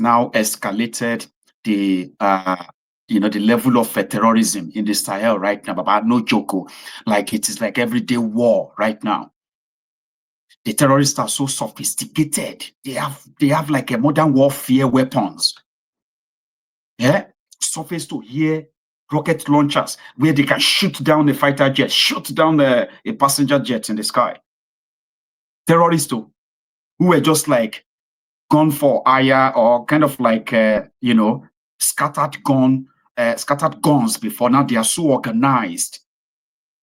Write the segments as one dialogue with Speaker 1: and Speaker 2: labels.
Speaker 1: now escalated the the level of terrorism in the Sahel right now. But no joke, like it is like everyday war right now. The terrorists are so sophisticated. They have like a modern warfare weapons. Yeah, surface to air rocket launchers where they can shoot down a fighter jet, shoot down a passenger jet in the sky. Terrorists who were just like gone for hire or kind of like scattered guns before. Now they are so organized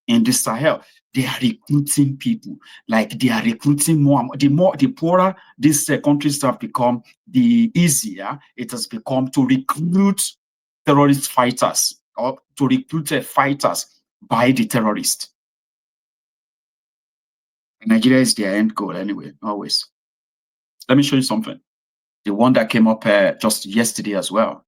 Speaker 1: in the Sahel. They are recruiting people. Like they are recruiting more. The poorer these countries have become, the easier it has become to recruit terrorist fighters or to recruit fighters by the terrorists. Nigeria is their end goal anyway, always. Let me show you something. The one that came up just yesterday as well.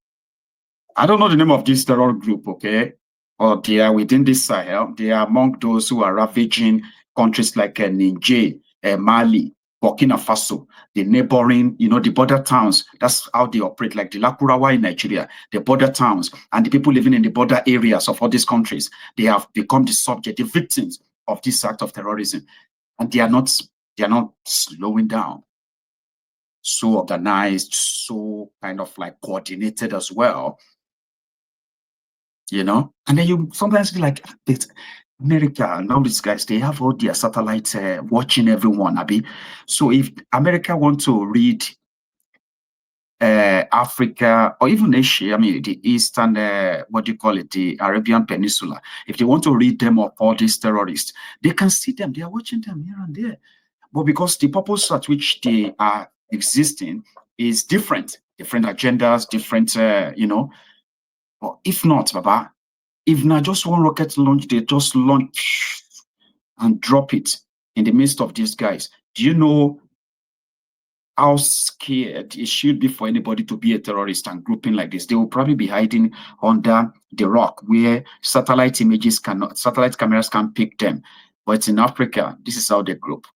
Speaker 1: I don't know the name of this terror group, okay? Or they are within this Sahel. They are among those who are ravaging countries like Niger, Mali, Burkina Faso, the neighboring, the border towns. That's how they operate, like the Lakurawa in Nigeria, the border towns, and the people living in the border areas of all these countries. They have become the subject, the victims of this act of terrorism. And they are not slowing down. So organized, so kind of like coordinated as well. And then you sometimes feel like America and all these guys, they have all their satellites watching everyone, Abi. So if America want to read Africa or even Asia, I mean the Eastern, the Arabian Peninsula, if they want to read them of all these terrorists, they can see them. They are watching them here and there. But because the purpose at which they are existing is different agendas, different, But if not, Baba, if not just one rocket launch, they just launch and drop it in the midst of these guys. Do you know how scared it should be for anybody to be a terrorist and grouping like this? They will probably be hiding under the rock where satellite cameras can't pick them. But in Africa, this is how they group.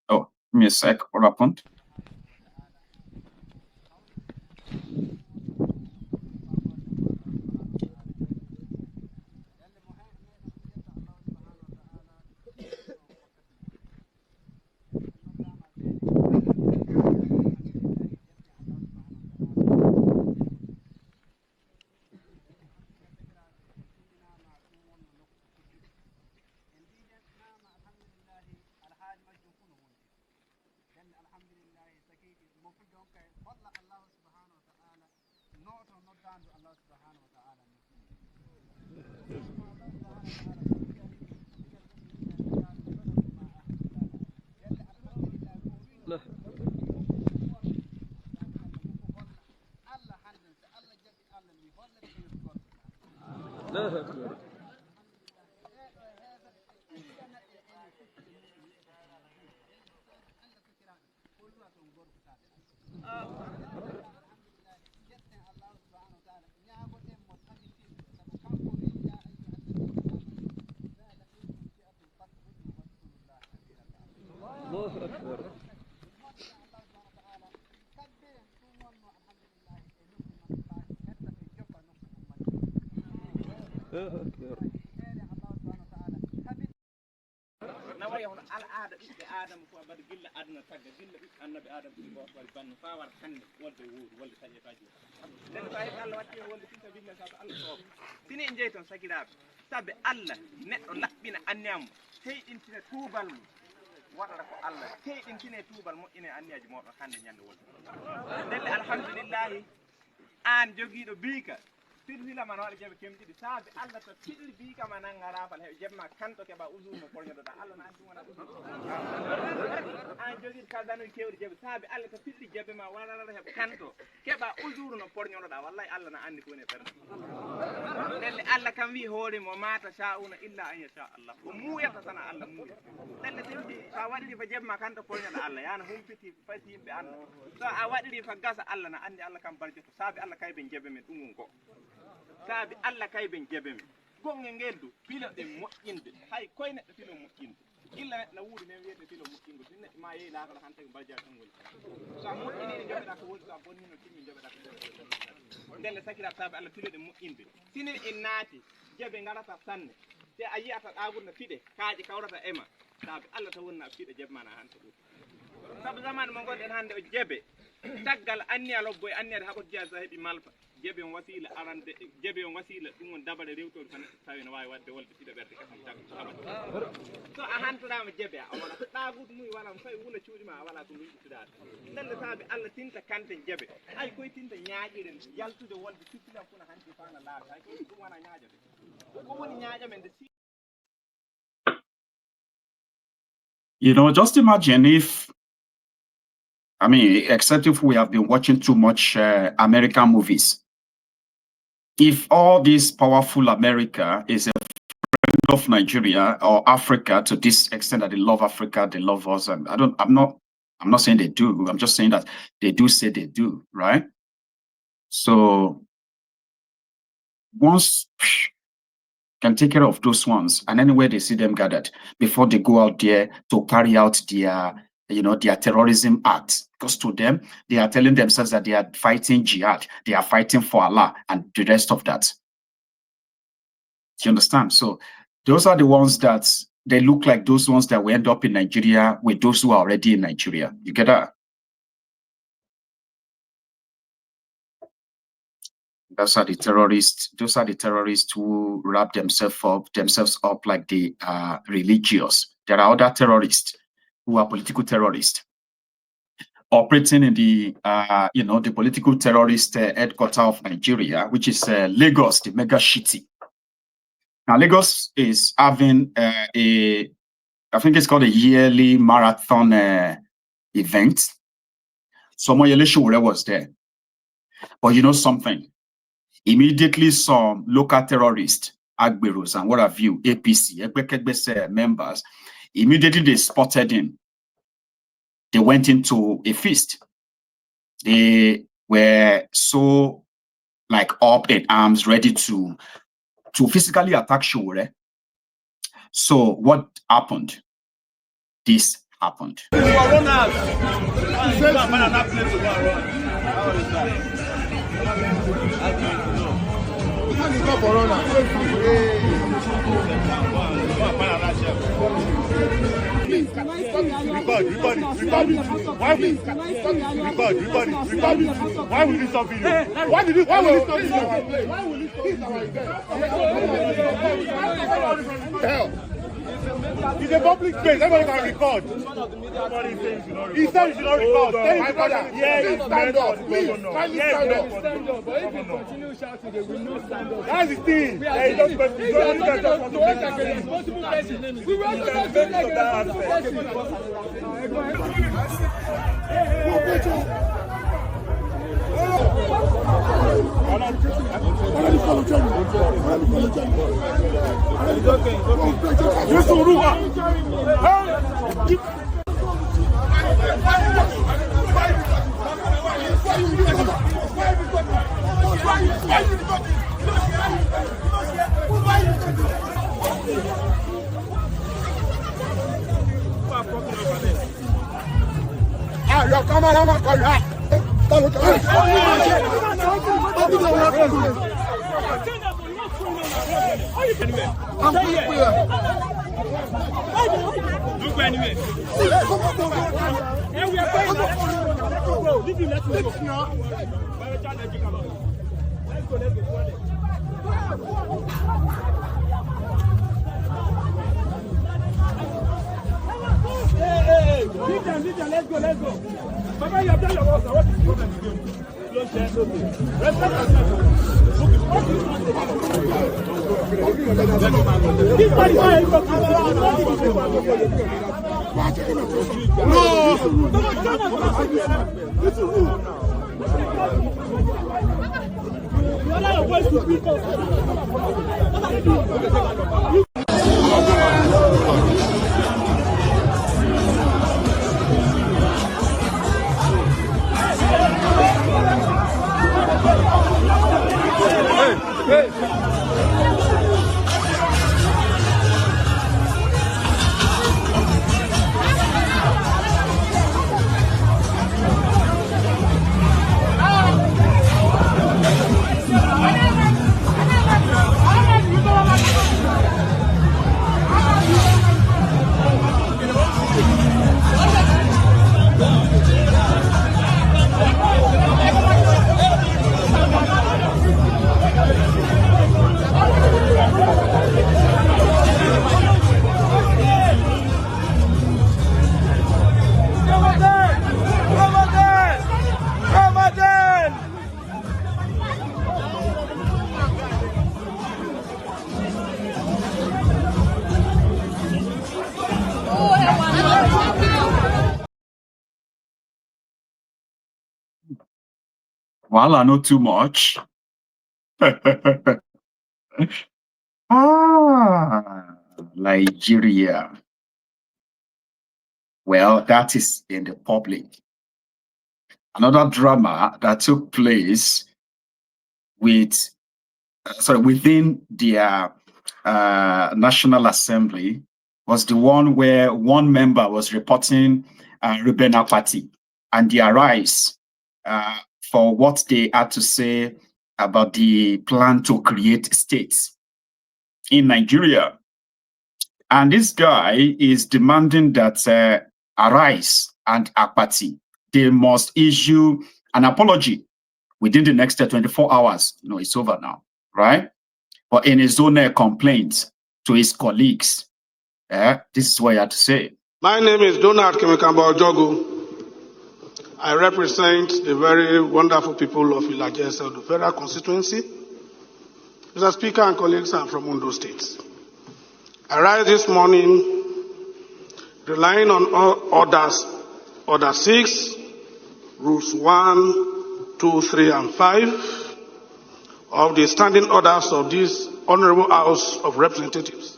Speaker 1: Oh, give me a sec. What happened?
Speaker 2: al'ada ɓiɓɓe adama ko abada gilla aduna tagga gilla ɓiɓɓe annabi adama ɗi go waɗi banno fa war hande wolde wuuri wolde taƴetaji nden fa heɓe Allah watti wolde finta billa sa Allah sooba sini en jeey toon sagiraɓe sabe Allah neɗɗo laɓɓina anniyam teyɗintine tuubal mum waɗata ko Allah teyɗintine tuubal moƴƴine anniyaji moɗon hande ñande wolde ndelle alhamdulillahi an jogiiɗo biika firnila man waɗa jaɓe kemɗiɗi saabe Allah to fiɗli biika ma nanga rafal heɓe jeɓma kanto keɓa usur mo porñoɗoɗa Allah na andi wona usur an jogiiɗo kaldanuji kewɗi jaɓe saabe Allah to fiɗli jaɓe ma waɗaɗa heɓe kanto keɓa usur no porñoɗoɗa wallahi Allah na andi ko woni e ɓernde ndelle Allah kam wi hoore mo mata sha'una illa an yasha Allah ko muyata tan Allah muuya ndelle tildi sa waɗiri fa jeɓma kanto porñoɗa Allah yana humpiti fati yimɓe anda so a waɗiri fa gasa Allah na andi Allah kam barjoto saabe Allah kay ɓe jeɓe men ɗum go saabi Allah kay ɓen jeɓe men gonge ngel du filo ɗe moƴƴinde hay koye neɗɗo filo moƴƴinde illa na wuri ne wiete filo mukingo tinne ma yi la kala hante balja tan wol sa mo ini jobe da ko wol sa bonni no timmi jobe da ko ndelle sakira tabe alla tilo de mo inde sinin innati jebe ngarata sanne te ayi ata agurna fide kaaji kawrata ema tabe alla ta wonna fide jebe mana hante sabu zaman mo goden hande o jebe taggal anni alo boy anni hako jaza hebi malfa jebe on wasila arande jebe on wasila dum on dabare rewtol tan tawi no wawi wadde wolde fide berde kasam taggal so a hantudama jebe a wala ɗagudu muy wala fay wula cuuɗi ma wala ko luyɗituɗade ndelle saabi allah tinta kante jebe ay koye tinta ñaaƴiren yaltude wolde sippilam funa hanti fana laata hay koye ɗum wona ñaaƴade ko woni ñaaƴamen nde
Speaker 1: You know, just imagine if, I mean, except if we have been watching too much American movies. If all this powerful America is a friend of Nigeria or Africa to this extent that they love Africa, they love us, and I'm not saying they do. I'm just saying that they do say they do, right? So once can take care of those ones, and anywhere they see them gathered before they go out there to carry out their, their terrorism acts. Because to them, they are telling themselves that they are fighting jihad, they are fighting for Allah, and the rest of that. Do you understand? So those are the ones that they look like those ones that will end up in Nigeria with those who are already in Nigeria. You get that? Those are the terrorists who wrap themselves up like the religious. There are other terrorists who are political terrorists operating in the the political terrorist headquarters of Nigeria, which is Lagos, the mega city. Now Lagos is having I think it's called a yearly marathon event. Somoyele Sowore was there, but you know something. Immediately, some local terrorists, Agberos and what have you, APC, Egbekegbe members, immediately they spotted him. They went into a feast. They were so like up in arms, ready to physically attack Sowore. So what happened? This happened.
Speaker 3: Why will you stop video? Why will you stop video? Why will you stop video? It's a public space. Everybody can record. He said you should not record. My brother, yeah, stand up. Please, stand up. But if you continue shouting, they will not stand up. That's the thing. We are just responsible person. We want to talk to like a responsible your cameraman call you. Let's go. Papa, you have done your work. What is the problem with you? Don't share something. Respect yourself. This man is this is rude. You allow your voice to speak up.
Speaker 1: Well, I know too much. Nigeria. Well, that is in the public. Another drama that took place with, within the National Assembly was the one where one member was reporting Ruben Abati and their rise for what they had to say about the plan to create states in Nigeria. And this guy is demanding that Arise and Abati, they must issue an apology within the next 24 hours. It's over now, right? But in his own complaint to his colleagues, this is what he had to say.
Speaker 4: My name is Donald Kemikamba Ojogu. I represent the very wonderful people of Ilajes of the Federal Constituency. Mr. Speaker and colleagues, I'm from Ondo State. I rise this morning relying on Order 6, Rules 1, 2, 3, and 5 of the standing orders of this Honorable House of Representatives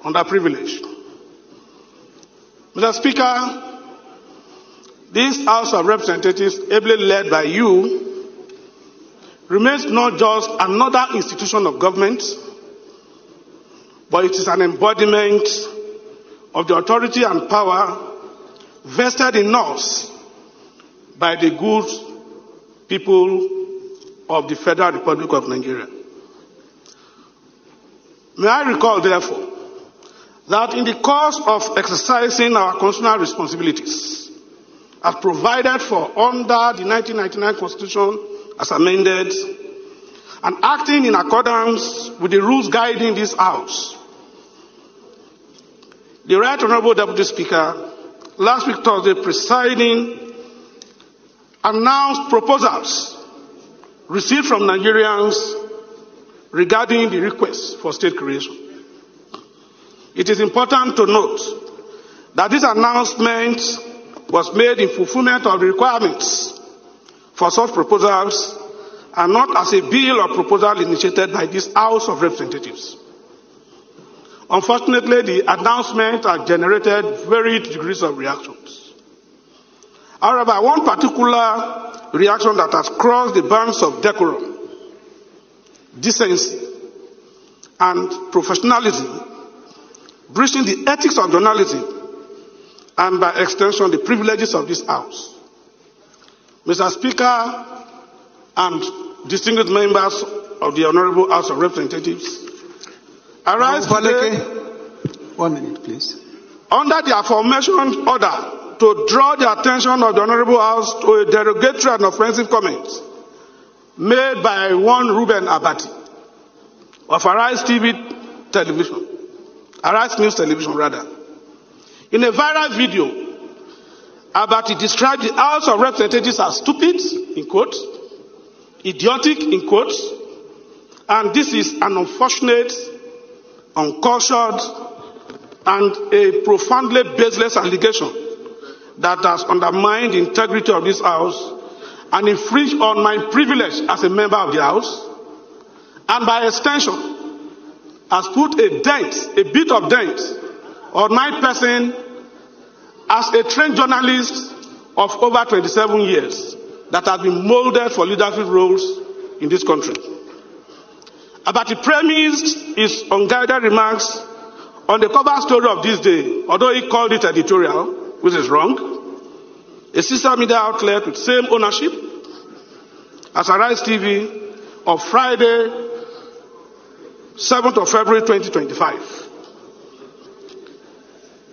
Speaker 4: under privilege. Mr. Speaker, this House of Representatives, ably led by you, remains not just another institution of government, but it is an embodiment of the authority and power vested in us by the good people of the Federal Republic of Nigeria. May I recall, therefore, that in the course of exercising our constitutional responsibilities, as provided for under the 1999 Constitution as amended, and acting in accordance with the rules guiding this House, the Right Honorable Deputy Speaker, last week Thursday presiding, announced proposals received from Nigerians regarding the request for state creation. It is important to note that this announcement was made in fulfillment of the requirements for such proposals and not as a bill or proposal initiated by this House of Representatives. Unfortunately, the announcement has generated varied degrees of reactions. However, one particular reaction that has crossed the bounds of decorum, decency, and professionalism, breaching the ethics of journalism, and by extension, the privileges of this House. Mr. Speaker and distinguished members of the Honorable House of Representatives, I rise today,
Speaker 5: 1 minute, please,
Speaker 4: under the aforementioned order to draw the attention of the Honorable House to a derogatory and offensive comment made by one Ruben Abati of Arise TV television, Arise News Television rather. In a viral video, Abati described the House of Representatives as stupid, in quotes, idiotic, in quotes, and this is an unfortunate, uncultured, and a profoundly baseless allegation that has undermined the integrity of this House and infringed on my privilege as a member of the House, and by extension, has put a bit of dent on my person as a trained journalist of over 27 years that has been molded for leadership roles in this country. Abati premised his unguided remarks on the cover story of this day, although he called it editorial, which is wrong, a sister media outlet with same ownership as Arise TV of Friday, 7th of February 2025,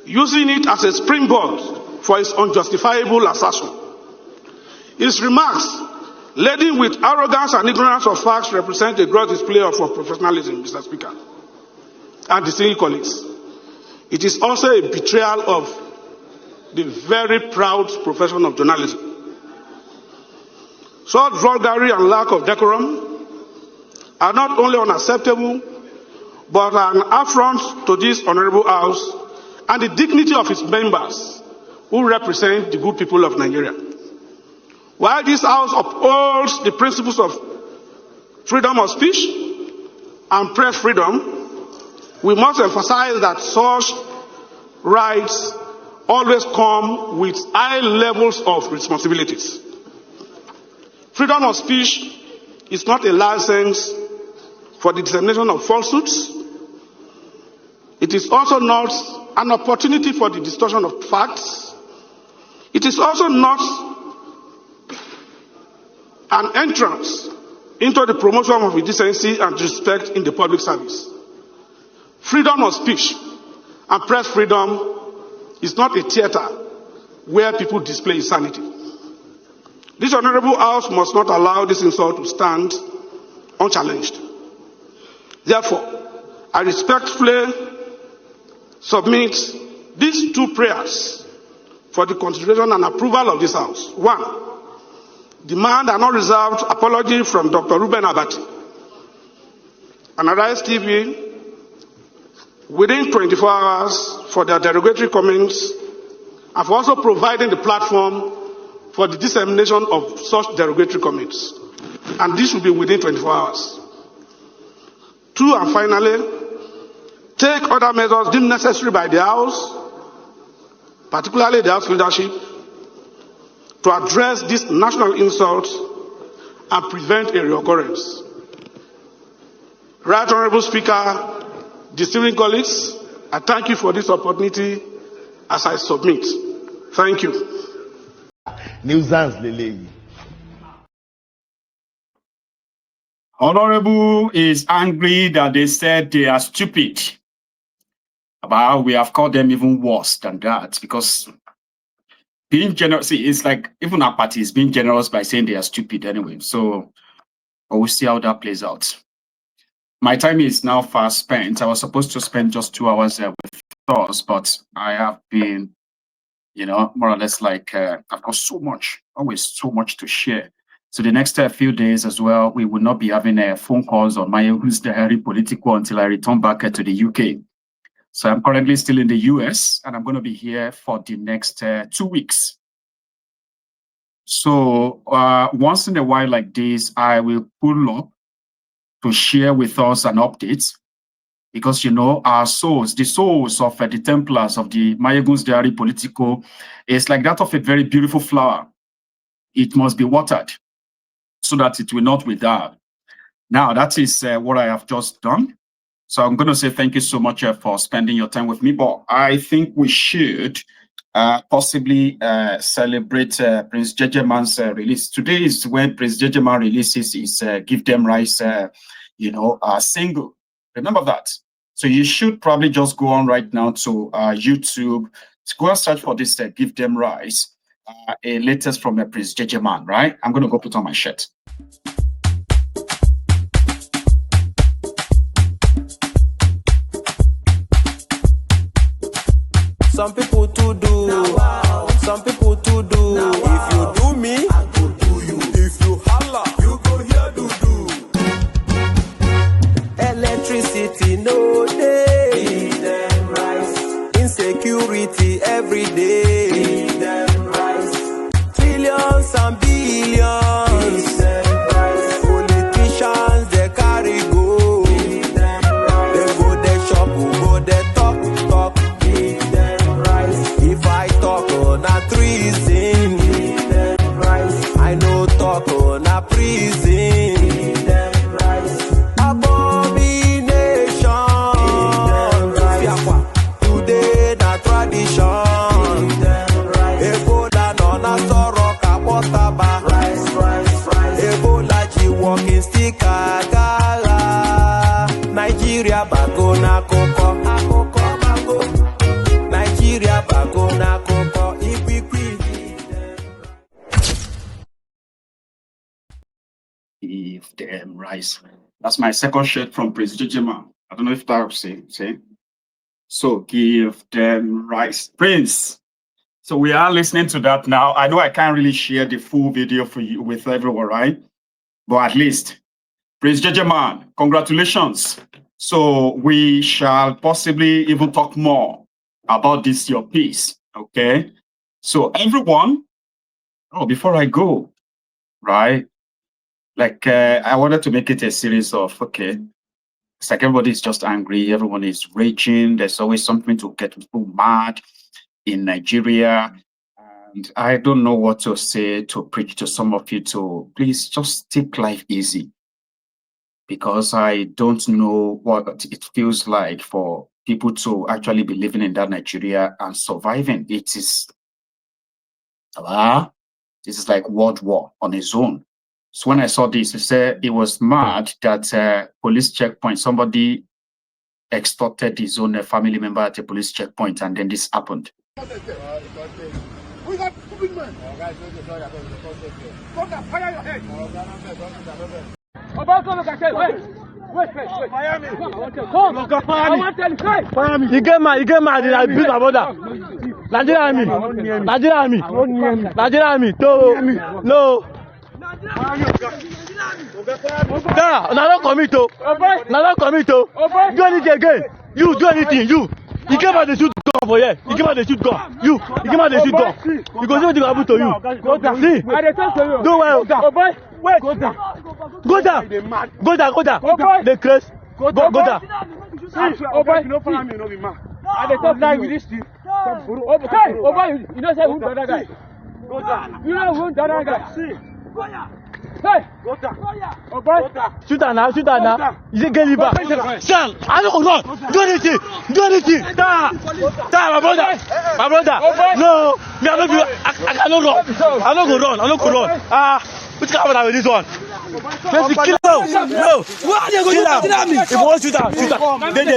Speaker 4: using it as a springboard for his unjustifiable assertion. His remarks, laden with arrogance and ignorance of facts, represent a gross display of professionalism, Mr. Speaker, and distinguished colleagues. It is also a betrayal of the very proud profession of journalism. Such vulgarity and lack of decorum are not only unacceptable, but an affront to this Honorable House and the dignity of its members who represent the good people of Nigeria. While this House upholds the principles of freedom of speech and press freedom, we must emphasize that such rights always come with high levels of responsibilities. Freedom of speech is not a license for the dissemination of falsehoods. It is also not an opportunity for the distortion of facts. It is also not an entrance into the promotion of decency and respect in the public service. Freedom of speech and press freedom is not a theater where people display insanity. This honorable House must not allow this insult to stand unchallenged. Therefore, I respectfully submit these two prayers for the consideration and approval of this House. One, demand an unreserved apology from Dr. Ruben Abati and Arise TV within 24 hours for their derogatory comments and for also providing the platform for the dissemination of such derogatory comments. And this will be within 24 hours. Two, and finally, take other measures deemed necessary by the House, particularly the House leadership, to address this national insult and prevent a reoccurrence. Right Honorable Speaker, distinguished colleagues, I thank you for this opportunity as I submit. Thank you.
Speaker 3: Nuisance Lele.
Speaker 1: Honorable is angry that they said they are stupid. But we have called them even worse than that, because being generous, see, it's like even our party is being generous by saying they are stupid anyway. So we'll see how that plays out. My time is now fast spent. I was supposed to spend just 2 hours with us, but I have been, more or less like, I've got always so much to share. So the next few days as well, we will not be having phone calls on my Who's the Harry Political until I return back to the UK. So I'm currently still in the US, and I'm going to be here for the next 2 weeks. So once in a while like this, I will pull up to share with us an update, because our souls, the souls of the Templars of the Mayegun's Diary Political, is like that of a very beautiful flower. It must be watered so that it will not wither. Now, that is what I have just done. So I'm going to say thank you so much for spending your time with me. But I think we should possibly celebrate Prince Jejeman's release. Today is when Prince Jejeman releases his Give Them Rice, single. Remember that. So you should probably just go on right now to YouTube, to go and search for this Give Them Rice, a latest from Prince Jejeman, right? I'm going to go put on my shirt.
Speaker 6: Some people to do, some people to do. If you do me, I go do you. If you holla, you go here do. Electricity no day. Give them rice. Insecurity every day. Give them rice. Trillions and billions. Give them rice. Politicians they carry go. Give them rice. They go they shop, go they talk. Give them if I talk on a treason, I know talk on a prison. Abomination, today na tradition. Ebola nona soro kapotaba. Ebola ji walking stick agara. Nigeria bagona koko.
Speaker 1: Give them rice. That's my second shirt from Prince Jejeman. I don't know if that will say. So give them rice. Prince. So we are listening to that now. I know I can't really share the full video for you with everyone, right? But at least, Prince Jejeman, congratulations. So we shall possibly even talk more about this, your piece, okay? So everyone, before I go, right? Like I wanted to make it a series of okay. It's like everybody's just angry, everyone is raging. There's always something to get people mad in Nigeria. And I don't know what to say to preach to some of you to please just take life easy. Because I don't know what it feels like for people to actually be living in that Nigeria and surviving. It is this is like World War on its own. So when I saw this, I said it was mad that police checkpoint, somebody extorted his own family member at a police checkpoint, and then this happened.
Speaker 3: We got stupid men. Fire your head. Wait. Fire me. Come. I want to tell you. Fire me.
Speaker 7: You get mad, I beat my brother. Nigeria army. No. Nah, don't commit to. Do anything again. You do anything. You came out the shoot gun for here. You came out the shoot gun. You came out the shoot gun. You go see what happen to you.
Speaker 3: Go down.
Speaker 7: See. Don't worry.
Speaker 3: Wait.
Speaker 7: Go down. The craze. Go down.
Speaker 3: See, no fire me, no be mad.
Speaker 2: I dey talk like this thing. Hey, you know say who the other guy?
Speaker 3: Go down.
Speaker 2: You know who the other guy?
Speaker 3: See.
Speaker 2: Hey,
Speaker 3: Go down.
Speaker 2: oh boy.
Speaker 7: Shoot her now. You say get liver. Sam, I don't go run. Do anything. Stop, my brother. No, me I cannot run. I don't go run. Which kind of with this one? Let's kill him. No. Why are they going to kill me? If you want to shoot her. Then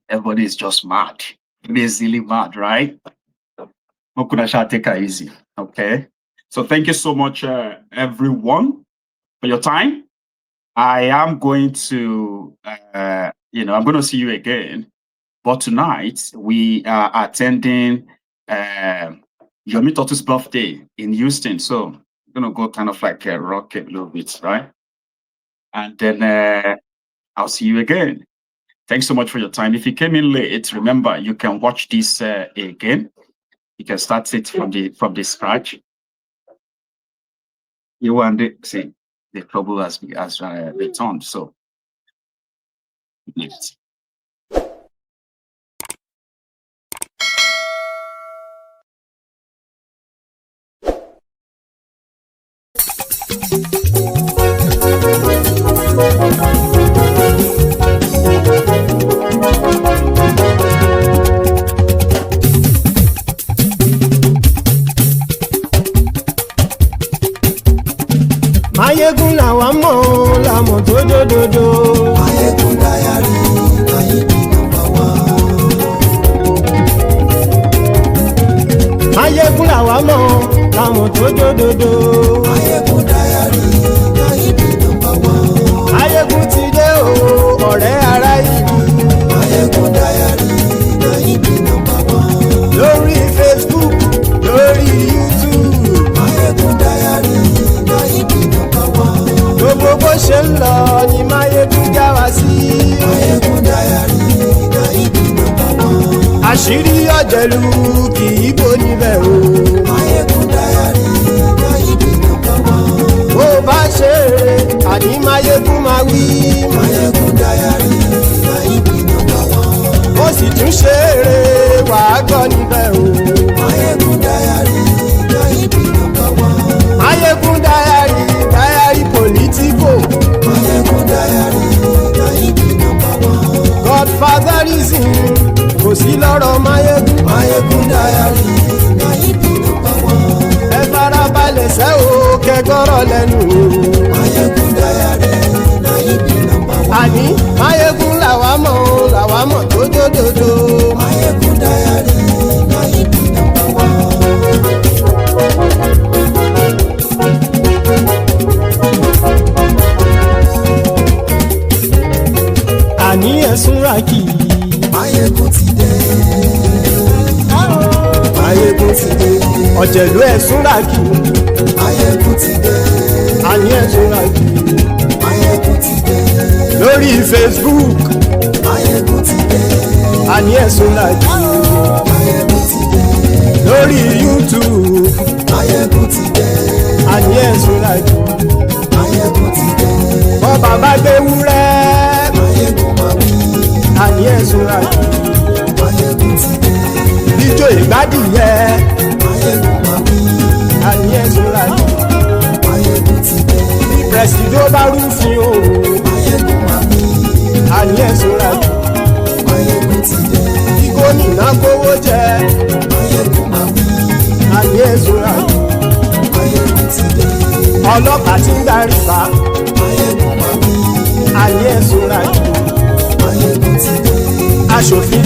Speaker 1: Everybody is just mad. Basically mad, right? Take it easy. Okay. So thank you so much, everyone, for your time. I am going to, I'm going to see you again. But tonight we are attending Yomi Totu's birthday in Houston. So I'm going to go kind of like rock a little bit, right? And then I'll see you again. Thanks so much for your time. If you came in late, remember you can watch this again. You can start it from the scratch. You want to see the trouble has returned. So next.
Speaker 6: Mayegun làwa mọ̀ làmọ̀ tó dòdòdò. Mayegun dayari Nayibi #1. Mayegun làwa mọ̀ làmọ̀ tó dòdòdò. Mayegun dayari Nayibi #1. Mayegun ti dé o ọ̀rẹ́ ara ìlú. Mayegun dayari Nayibi #1. Lórí Facebook lórí YouTube. Mayegun dayari Nayibi #1. Gbogbo bó ṣe ń lọ ni Mayegun já wa sí. Mayegun dayari Nayibi #1. Àṣírí ọ̀jẹ̀lú kì í bò níbẹ̀ o. Mayegun dayari Nayibi #1. Bó bá ṣe eré àní Mayegun máa wí. Mayegun dayari Nayibi #1. Ó sì tún ṣe eré wàá gbọ́ níbẹ̀ o. Mayegun dayari Nayibi #1. Mayegun dayari politico. Mayegun dayari Nayibi #1. Godfatherism kò sí lọ́rọ̀ Mayegun. Mayegun dayari Nayibi #1. Ẹ farabalẹ̀ sẹ́ o kẹgbọ́rọ̀ lẹ́nu o. Mayegun dayari Nayibi #1. Àní Mayegun làwa mọ̀ tó dòdòdò. Mayegun dayari Nayibi #1. Àní ẹ̀sùn rákì. Mayegun ti dé. Mayegun ti dé. Ọ̀jẹ̀lú ẹ̀sùn rákì. Mayegun ti dé. Àní ẹ̀sùn rákì. Mayegun ti dé. Lórí Facebook. Mayegun ti dé. Àní ẹ̀sùn rákì. Mayegun ti dé. Lórí YouTube. Mayegun ti dé. sọ́ra jù. Ijó ìgbádìyẹ. Àníyẹ sọ́ra jù. Bí pẹ̀sìdó bá rúfin o. Àníyẹ sọ́ra jù. Bí gómìnà kówó jẹ. Àníyẹ sọ́ra jù. Ọlọ́pàá tí ń darí bá. Àníyẹ sọ́ra jù. Aṣòfin.